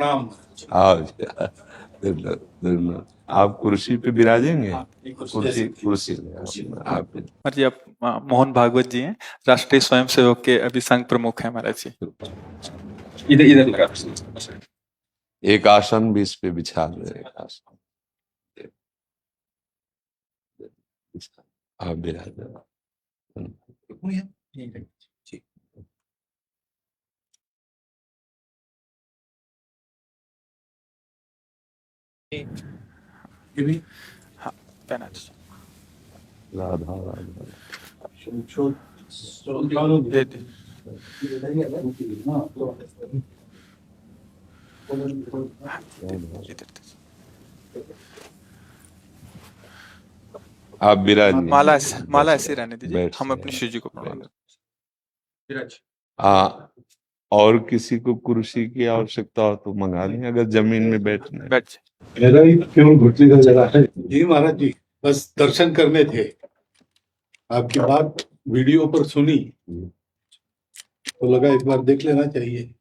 प्रणाम। हाँ, धन्यवाद। आप कुर्सी पे विराजेंगे। कुर्सी कुर्सी आप जी, आप मोहन भागवत जी हैं, राष्ट्रीय स्वयंसेवक के अभी संघ प्रमुख हैं महाराज जी। इधर इधर लगा। एक आसन भी इस पे बिछा दो। एक आसन आप विराज। हाँ, पहना दीजिए। राधा राधा दे दे। इधर दीजिए। आप विराज। माला ऐसे रहने दीजिए, बैठ हम से अपनी शिव जी को प्रणाम करते विराज। हाँ, और किसी को कुर्सी की आवश्यकता हो तो मंगा लें, अगर जमीन में बैठना है। बैठ जाए। मेरा ही केवल घुटने का जगह है। जी महाराज जी, बस दर्शन करने थे। आपकी बात वीडियो पर सुनी तो लगा एक बार देख लेना चाहिए।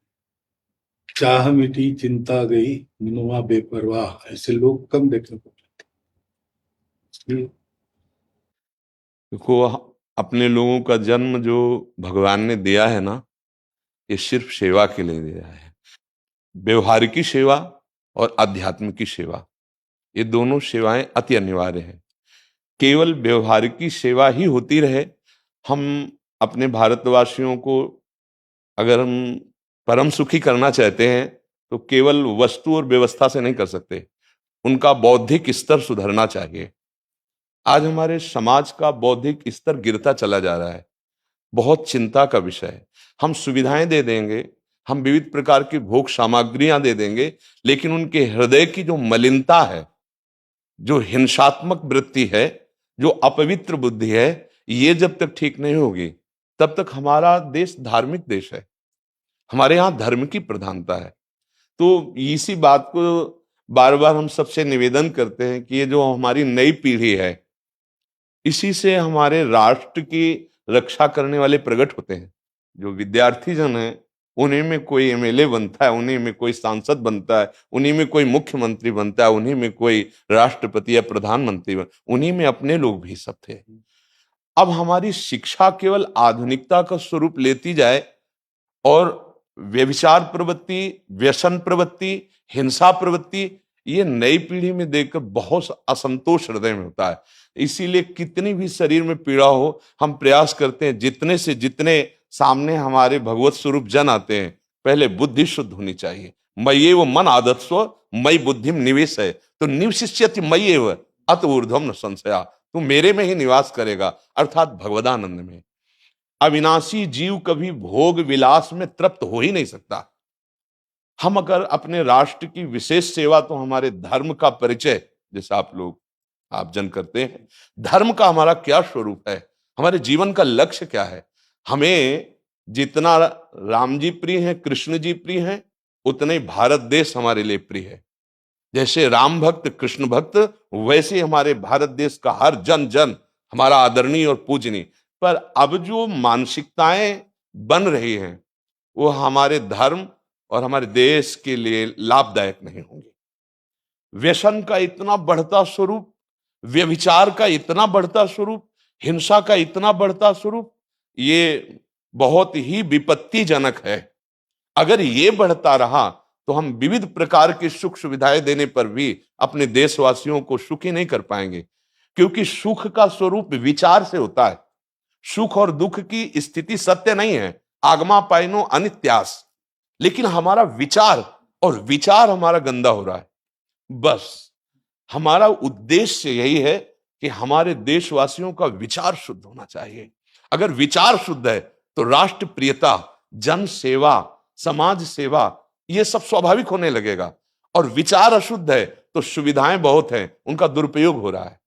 चाह मिटी चिंता गई, मिनुआ बेपरवाह, ऐसे लोग कम देखने को मिलते। देखो, अपने लोगों का जन्म जो भगवान ने दिया है ना, ये सिर्फ सेवा के लिए दिया है। व्यवहारिकी सेवा और आध्यात्म की सेवा, ये दोनों सेवाएं अति अनिवार्य है। केवल व्यवहारिकी सेवा ही होती रहे, हम अपने भारतवासियों को अगर हम परम सुखी करना चाहते हैं तो केवल वस्तु और व्यवस्था से नहीं कर सकते, उनका बौद्धिक स्तर सुधरना चाहिए। आज हमारे समाज का बौद्धिक स्तर गिरता चला जा रहा है, बहुत चिंता का विषय है। हम सुविधाएं दे देंगे, हम विविध प्रकार की भोग सामग्रियां दे देंगे, लेकिन उनके हृदय की जो मलिनता है, जो हिंसात्मक वृत्ति है, जो अपवित्र बुद्धि है, ये जब तक ठीक नहीं होगी तब तक हमारा देश धार्मिक देश है, हमारे यहाँ धर्म की प्रधानता है। तो इसी बात को बार बार हम सबसे निवेदन करते हैं कि ये जो हमारी नई पीढ़ी है, इसी से हमारे राष्ट्र की रक्षा करने वाले प्रकट होते हैं। जो विद्यार्थी जन है, उन्हीं में कोई एमएलए बनता है, उन्हीं में कोई सांसद बनता है, उन्हीं में कोई मुख्यमंत्री बनता है, उन्हीं में कोई राष्ट्रपति या प्रधानमंत्री उन्हीं में अपने लोग भी सब थे। अब हमारी शिक्षा केवल आधुनिकता का स्वरूप लेती जाए और व्यभिचार प्रवृत्ति, व्यसन प्रवृत्ति, हिंसा प्रवृत्ति, ये नई पीढ़ी में देखकर बहुत असंतोष हृदय में होता है। इसीलिए कितनी भी शरीर में पीड़ा हो, हम प्रयास करते हैं जितने से जितने सामने हमारे भगवत स्वरूप जन आते हैं, पहले बुद्धि शुद्ध होनी चाहिए। मय्ये वो मन आदत्स्व मयि बुद्धिम निवेश है, तो निवशिष्यति मय्ये व अत ऊर्ध्वम न संशया, तू मेरे में ही निवास करेगा, अर्थात भगवदानंद में। अविनाशी जीव कभी भोग विलास में तृप्त हो ही नहीं सकता। हम अगर अपने राष्ट्र की विशेष सेवा, तो हमारे धर्म का परिचय, जैसे आप जन करते हैं, धर्म का हमारा क्या स्वरूप है, हमारे जीवन का लक्ष्य क्या है। हमें जितना राम जी प्रिय हैं, कृष्ण जी प्रिय हैं, उतने भारत देश हमारे लिए प्रिय है। जैसे राम भक्त कृष्ण भक्त, वैसे हमारे भारत देश का हर जन जन हमारा आदरणीय और पूजनीय। पर अब जो मानसिकताएं बन रही हैं, वो हमारे धर्म और हमारे देश के लिए लाभदायक नहीं होंगी। व्यसन का इतना बढ़ता स्वरूप, व्यभिचार का इतना बढ़ता स्वरूप, हिंसा का इतना बढ़ता स्वरूप, ये बहुत ही विपत्तिजनक है। अगर ये बढ़ता रहा तो हम विविध प्रकार की सुख सुविधाएं देने पर भी अपने देशवासियों को सुखी नहीं कर पाएंगे, क्योंकि सुख का स्वरूप विचार से होता है। सुख और दुख की स्थिति सत्य नहीं है, आगमा पाइनो अनित्यास, लेकिन हमारा विचार, और विचार हमारा गंदा हो रहा है। बस हमारा उद्देश्य यही है कि हमारे देशवासियों का विचार शुद्ध होना चाहिए। अगर विचार शुद्ध है तो राष्ट्र प्रियता, जन सेवा, समाज सेवा, ये सब स्वाभाविक होने लगेगा। और विचार अशुद्ध है तो सुविधाएं बहुत हैं, उनका दुरुपयोग हो रहा है।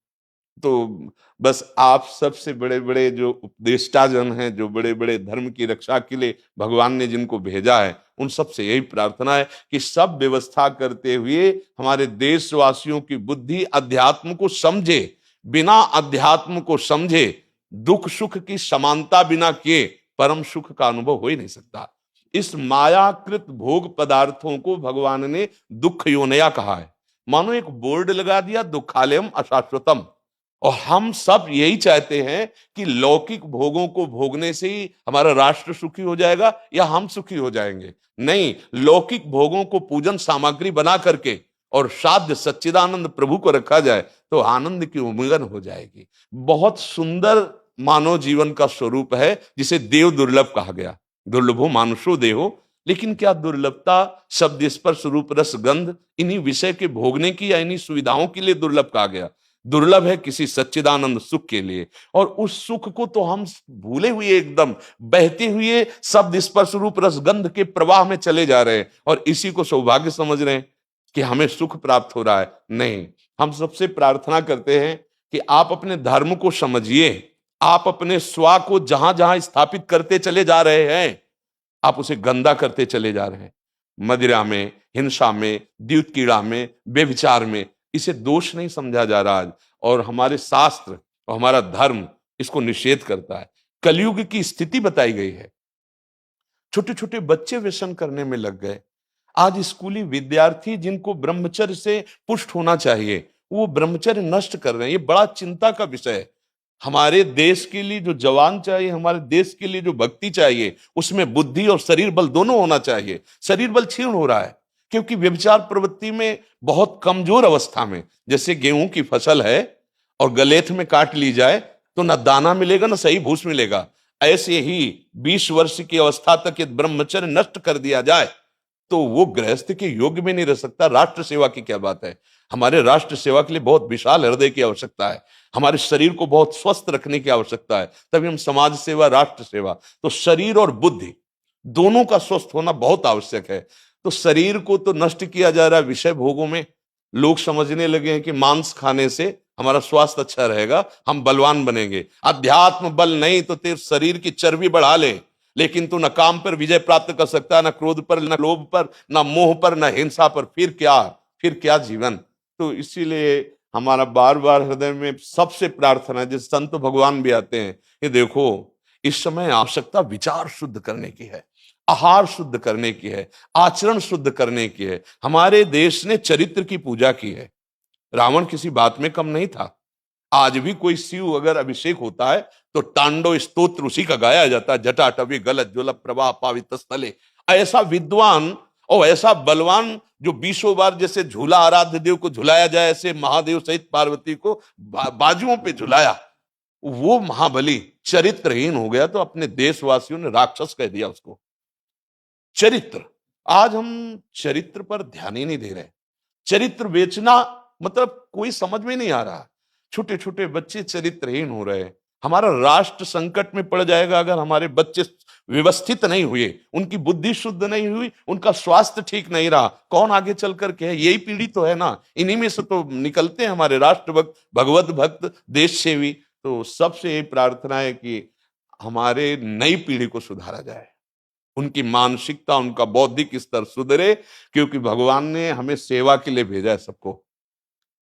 तो बस आप सबसे बड़े बड़े जो उपदेष्टा जन हैं, जो बड़े बड़े धर्म की रक्षा के लिए भगवान ने जिनको भेजा है, उन सबसे यही प्रार्थना है कि सब व्यवस्था करते हुए हमारे देशवासियों की बुद्धि अध्यात्म को समझे। बिना अध्यात्म को समझे दुख सुख की समानता बिना किए परम सुख का अनुभव हो ही नहीं सकता। इस मायाकृत भोग पदार्थों को भगवान ने दुख योनया कहा है। मानो एक बोर्ड लगा दिया, दुखालयम अशाश्वतम। और हम सब यही चाहते हैं कि लौकिक भोगों को भोगने से ही हमारा राष्ट्र सुखी हो जाएगा या हम सुखी हो जाएंगे। नहीं, लौकिक भोगों को पूजन सामग्री बना करके और साध्य सच्चिदानंद प्रभु को रखा जाए तो आनंद की उमंगन हो जाएगी। बहुत सुंदर मानव जीवन का स्वरूप है, जिसे देव दुर्लभ कहा गया। दुर्लभो मानुषो देहो। लेकिन क्या दुर्लभता शब्द स्पर्श रूप रस गंध इन्हीं विषय के भोगने की या इन्हीं सुविधाओं के लिए दुर्लभ कहा गया? दुर्लभ है किसी सच्चिदानंद सुख के लिए। और उस सुख को तो हम भूले हुए, एकदम बहते हुए शब्द स्पर्श रूप रस गंध के प्रवाह में चले जा रहे हैं और इसी को सौभाग्य समझ रहे हैं कि हमें सुख प्राप्त हो रहा है। नहीं, हम सबसे प्रार्थना करते हैं कि आप अपने धर्म को समझिए। आप अपने स्वा को जहां जहां स्थापित करते चले जा रहे हैं, आप उसे गंदा करते चले जा रहे हैं। मदिरा में, हिंसा में, द्यूत कीड़ा में, व्यभिचार में। इसे दोष नहीं समझा जा रहा आज। और हमारे शास्त्र और हमारा धर्म इसको निषेध करता है। कलयुग की स्थिति बताई गई है। छोटे छोटे बच्चे व्यसन करने में लग गए। आज स्कूली विद्यार्थी जिनको ब्रह्मचर्य से पुष्ट होना चाहिए, वो ब्रह्मचर्य नष्ट कर रहे हैं। ये बड़ा चिंता का विषय है। हमारे देश के लिए जो जवान चाहिए, हमारे देश के लिए जो भक्ति चाहिए, उसमें बुद्धि और शरीर बल दोनों होना चाहिए। शरीर बल क्षीण हो रहा है क्योंकि व्यभिचार प्रवृत्ति में बहुत कमजोर अवस्था में, जैसे गेहूं की फसल है और गलेथ में काट ली जाए तो न दाना मिलेगा न सही भूस मिलेगा। ऐसे ही 20 वर्ष की अवस्था तक यदि ब्रह्मचर्य नष्ट कर दिया जाए तो वो गृहस्थ के योग्य में नहीं रह सकता। राष्ट्र सेवा की क्या बात है। हमारे राष्ट्र सेवा के लिए बहुत विशाल हृदय की आवश्यकता है। हमारे शरीर को बहुत स्वस्थ रखने की आवश्यकता है, तभी हम समाज सेवा, राष्ट्र सेवा। तो शरीर और बुद्धि दोनों का स्वस्थ होना बहुत आवश्यक है। तो शरीर को तो नष्ट किया जा रहा है विषय भोगों में। लोग समझने लगे हैं कि मांस खाने से हमारा स्वास्थ्य अच्छा रहेगा, हम बलवान बनेंगे। अध्यात्म बल नहीं तो तेरे शरीर की चर्बी बढ़ा ले, लेकिन तू न काम पर विजय प्राप्त कर सकता, न क्रोध पर, न लोभ पर, न मोह पर, न हिंसा पर। फिर क्या जीवन। तो इसीलिए हमारा बार बार हृदय में सबसे प्रार्थना है, जिस संत भगवान भी आते हैं, कि देखो इस समय आवश्यकता विचार शुद्ध करने की है, आहार शुद्ध करने की है, आचरण शुद्ध करने की है। हमारे देश ने चरित्र की पूजा की है। रावण किसी बात में कम नहीं था। आज भी कोई शिव अगर अभिषेक होता है तो तांडव स्तोत्र उसी का गाया जाता है। जटाटवी गलत ज्वल प्रवाह पावित स्थले। ऐसा विद्वान और ऐसा बलवान जो 20 बार जैसे झूला आराध्य देव को झुलाया जाए, ऐसे महादेव सहित पार्वती को बाजुओं पे झुलाया, वो महाबली चरित्रहीन हो गया तो अपने देशवासियों ने राक्षस कह दिया उसको। चरित्र, आज हम चरित्र पर ध्यान ही नहीं दे रहे। चरित्र बेचना मतलब कोई समझ में नहीं आ रहा। छोटे छोटे बच्चे चरित्रहीन हो रहे हैं। हमारा राष्ट्र संकट में पड़ जाएगा अगर हमारे बच्चे व्यवस्थित नहीं हुए, उनकी बुद्धि शुद्ध नहीं हुई, उनका स्वास्थ्य ठीक नहीं रहा। कौन आगे चल कर के है? यही पीढ़ी तो है ना। इन्हीं में से तो निकलते हैं हमारे राष्ट्र भक्त, भगवत भक्त, देश सेवी। तो सबसे यही प्रार्थना है कि हमारे नई पीढ़ी को सुधारा जाए, उनकी मानसिकता, उनका बौद्धिक स्तर सुधरे, क्योंकि भगवान ने हमें सेवा के लिए भेजा है सबको।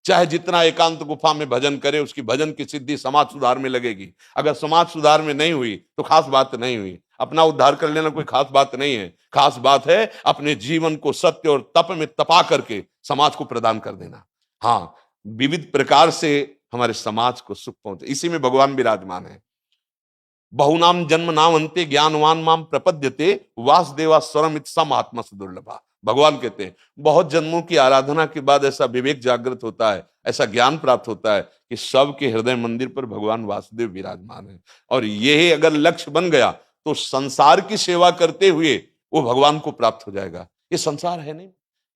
चाहे जितना एकांत गुफा में भजन करे, उसकी भजन की सिद्धि समाज सुधार में लगेगी। अगर समाज सुधार में नहीं हुई तो खास बात नहीं हुई। अपना उद्धार कर लेना कोई खास बात नहीं है। खास बात है अपने जीवन को सत्य और तप में तपा करके समाज को प्रदान कर देना। हाँ, विविध प्रकार से हमारे समाज को सुख पहुंचे, इसी में भगवान विराजमान है। बहुनाम जन्म नाम अंते ज्ञानवान माम प्रपद्यते वासुदेवा स्वरमित सम आत्मा सुदुर्लभा। भगवान कहते हैं बहुत जन्मों की आराधना के बाद ऐसा विवेक जागृत होता है, ऐसा ज्ञान प्राप्त होता है कि सबके हृदय मंदिर पर भगवान वासुदेव विराजमान है। और यही अगर लक्ष्य बन गया तो संसार की सेवा करते हुए वो भगवान को प्राप्त हो जाएगा। ये संसार है नहीं,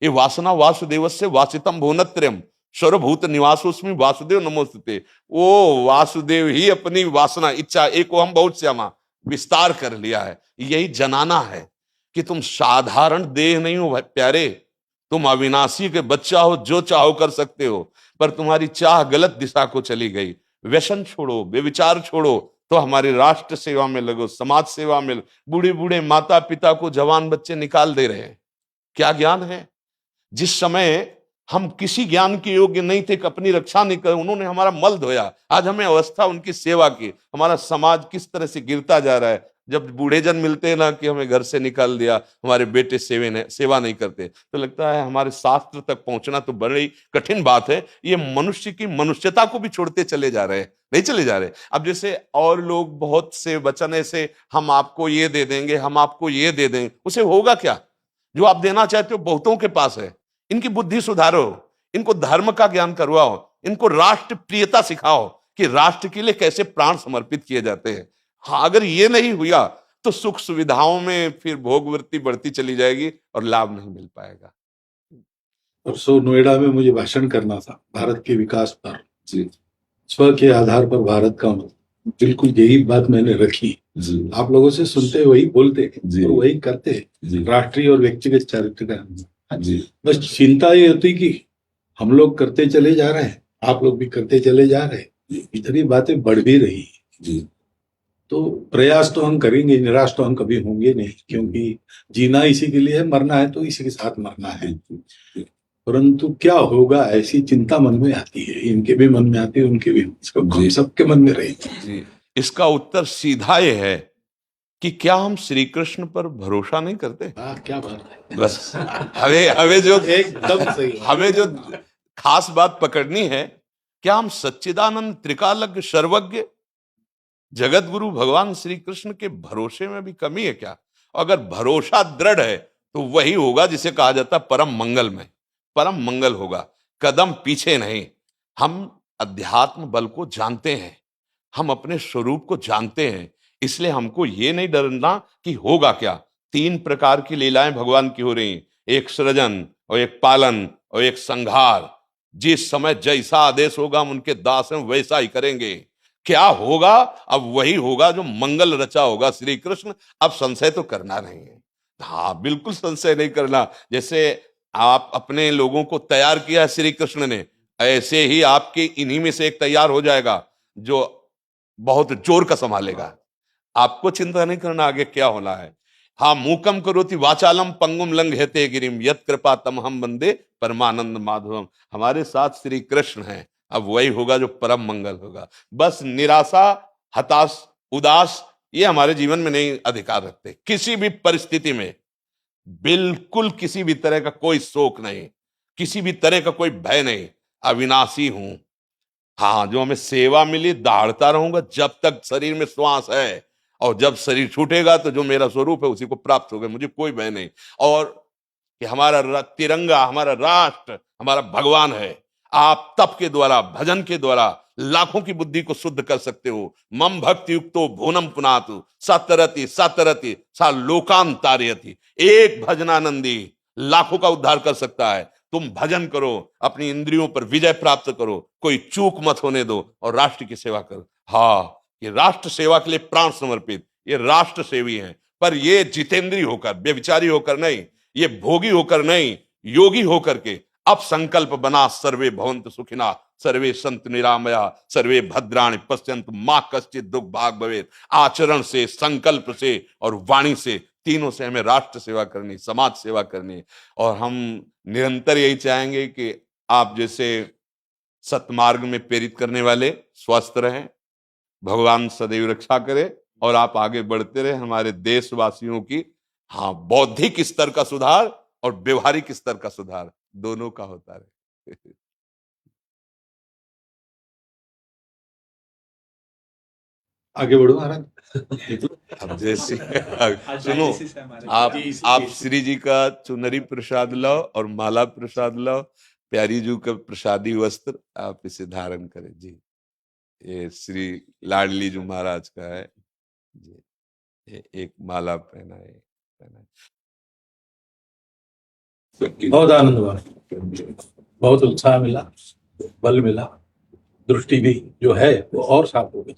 ये वासना वासुदेवस्य वासितम भुवनत्रयम् सर्वभूत निवासोस्मि वासुदेव नमोस्तुते। वो वासुदेव ही अपनी वासना, इच्छा, एको हम बहुत श्यामा विस्तार कर लिया है। यही जनाना है कि तुम साधारण देह नहीं हो प्यारे, तुम अविनाशी के बच्चा हो, जो चाहो कर सकते हो। पर तुम्हारी चाह गलत दिशा को चली गई। व्यसन छोड़ो, बेविचार छोड़ो, तो हमारी राष्ट्र सेवा में लगो, समाज सेवा में। बूढ़े बूढ़े माता पिता को जवान बच्चे निकाल दे रहे हैं। क्या ज्ञान है? जिस समय हम किसी ज्ञान के योग्य नहीं थे कि अपनी रक्षा नहीं कर, उन्होंने हमारा मल धोया। आज हमें अवस्था उनकी सेवा की। हमारा समाज किस तरह से गिरता जा रहा है। जब बूढ़े जन मिलते हैं ना कि हमें घर से निकाल दिया, हमारे बेटे सेवा नहीं करते, तो लगता है हमारे शास्त्र तक पहुंचना तो बड़ी कठिन बात है। ये मनुष्य की मनुष्यता को भी छोड़ते चले जा रहे हैं, नहीं चले जा रहे। अब जैसे और लोग बहुत से वचन ऐसे, हम आपको ये दे देंगे, हम आपको ये दे देंगे, उसे होगा क्या? जो आप देना चाहते हो बहुतों के पास है। इनकी बुद्धि सुधारो, इनको धर्म का ज्ञान करवाओ, इनको राष्ट्र प्रियता सिखाओ कि राष्ट्र के लिए कैसे प्राण समर्पित किए जाते हैं। हाँ, अगर ये नहीं हुआ तो सुख सुविधाओं में फिर भोगवृत्ति बढ़ती चली जाएगी और लाभ नहीं मिल पाएगा। परसों नोएडा में मुझे भाषण करना था भारत के विकास पर। जी स्व के आधार पर भारत का मत, बिल्कुल यही बात मैंने रखी। जी आप लोगों से सुनते वही बोलते जी और वही करते, जी राष्ट्रीय और व्यक्तिगत चरित्र का। जी बस चिंता ये होती कि हम लोग करते चले जा रहे हैं, आप लोग भी करते चले जा रहे हैं, इतनी बातें बढ़ भी रही जी तो प्रयास तो हम करेंगे, निराश तो हम कभी होंगे नहीं, क्योंकि जीना इसी के लिए है, मरना है तो इसी के साथ मरना है। परंतु क्या होगा ऐसी चिंता मन में आती है, इनके भी मन में आती है, उनके भी, हम सबके मन में रहेगी। जी, इसका उत्तर सीधा ये है कि क्या हम श्री कृष्ण पर भरोसा नहीं करते? हाँ, क्या बात है, बस हमें जो एकदम सही। हमें जो खास बात पकड़नी है, क्या हम सच्चिदानंद त्रिकालज्ञ सर्वज्ञ जगत गुरु भगवान श्री कृष्ण के भरोसे में भी कमी है क्या? अगर भरोसा दृढ़ है तो वही होगा जिसे कहा जाता है परम मंगल में, परम मंगल होगा, कदम पीछे नहीं। हम अध्यात्म बल को जानते हैं, हम अपने स्वरूप को जानते हैं, इसलिए हमको ये नहीं डरना कि होगा क्या। 3 प्रकार की लीलाएं भगवान की हो रही, एक सृजन और एक पालन और एक संहार। जिस समय जैसा आदेश होगा हम उनके दास हैं, वैसा ही करेंगे। क्या होगा? अब वही होगा जो मंगल रचा होगा श्री कृष्ण। अब संशय तो करना नहीं है। हाँ, बिल्कुल संशय नहीं करना। जैसे आप अपने लोगों को तैयार किया है श्री कृष्ण ने, ऐसे ही आपके इन्हीं में से एक तैयार हो जाएगा जो बहुत जोर का संभालेगा। आपको चिंता नहीं करना आगे क्या होना है। हाँ, मूकम करोति वाचालम पंगुम लंघयते गिरिम यत् कृपा तमहम वंदे परमानंद माधवम। हमारे साथ श्री कृष्ण हैं, अब वही होगा जो परम मंगल होगा। बस निराशा, हताश, उदास ये हमारे जीवन में नहीं अधिकार रखते। किसी भी परिस्थिति में बिल्कुल किसी भी तरह का कोई शोक नहीं, किसी भी तरह का कोई भय नहीं। अविनाशी हूं। हाँ, जो हमें सेवा मिली दहाड़ता रहूंगा जब तक शरीर में श्वास है, और जब शरीर छूटेगा तो जो मेरा स्वरूप है उसी को प्राप्त होगा, मुझे कोई भय नहीं। और कि हमारा तिरंगा, हमारा राष्ट्र, हमारा भगवान है। आप तप के द्वारा, भजन के द्वारा लाखों की बुद्धि को शुद्ध कर सकते हो। मम भक्ति युक्तो भुवनम पुनातु सतरति सतरति सा लोकांतारयति। एक भजनानंदी लाखों का उद्धार कर सकता है। तुम भजन करो, अपनी इंद्रियों पर विजय प्राप्त करो, कोई चूक मत होने दो और राष्ट्र की सेवा करो। हाँ, ये राष्ट्र सेवा के लिए प्राण समर्पित, ये राष्ट्र सेवी हैं। पर ये जितेंद्रीय होकर, व्यभिचारी होकर नहीं, ये भोगी होकर नहीं, योगी होकर के अब संकल्प बना, सर्वे भवन्तु सुखिना, सर्वे संतु निरामया, सर्वे भद्राणि पश्यन्तु मां कश्चित् दुख भाग भवेत्। आचरण से, संकल्प से और वाणी से, तीनों से हमें राष्ट्र सेवा करनी, समाज सेवा करनी। और हम निरंतर यही चाहेंगे कि आप जैसे सतमार्ग में प्रेरित करने वाले स्वस्थ रहें, भगवान सदैव रक्षा करे और आप आगे बढ़ते रहे। हमारे देशवासियों की हाँ बौद्धिक स्तर का सुधार और व्यवहारिक स्तर का सुधार दोनों का होता रहे। आगे बढ़ो महाराज। अब जैसे सुनो, आप श्री जी का चुनरी प्रसाद लाओ और माला प्रसाद लाओ, प्यारी जी का प्रसादी वस्त्र आप इसे धारण करें जी। ये श्री लाडली जी महाराज का है जी, ये एक माला पहनाए। बहुत आनंद हुआ, बहुत उत्साह मिला, बल मिला, दृष्टि भी जो है वो और साफ हो गई।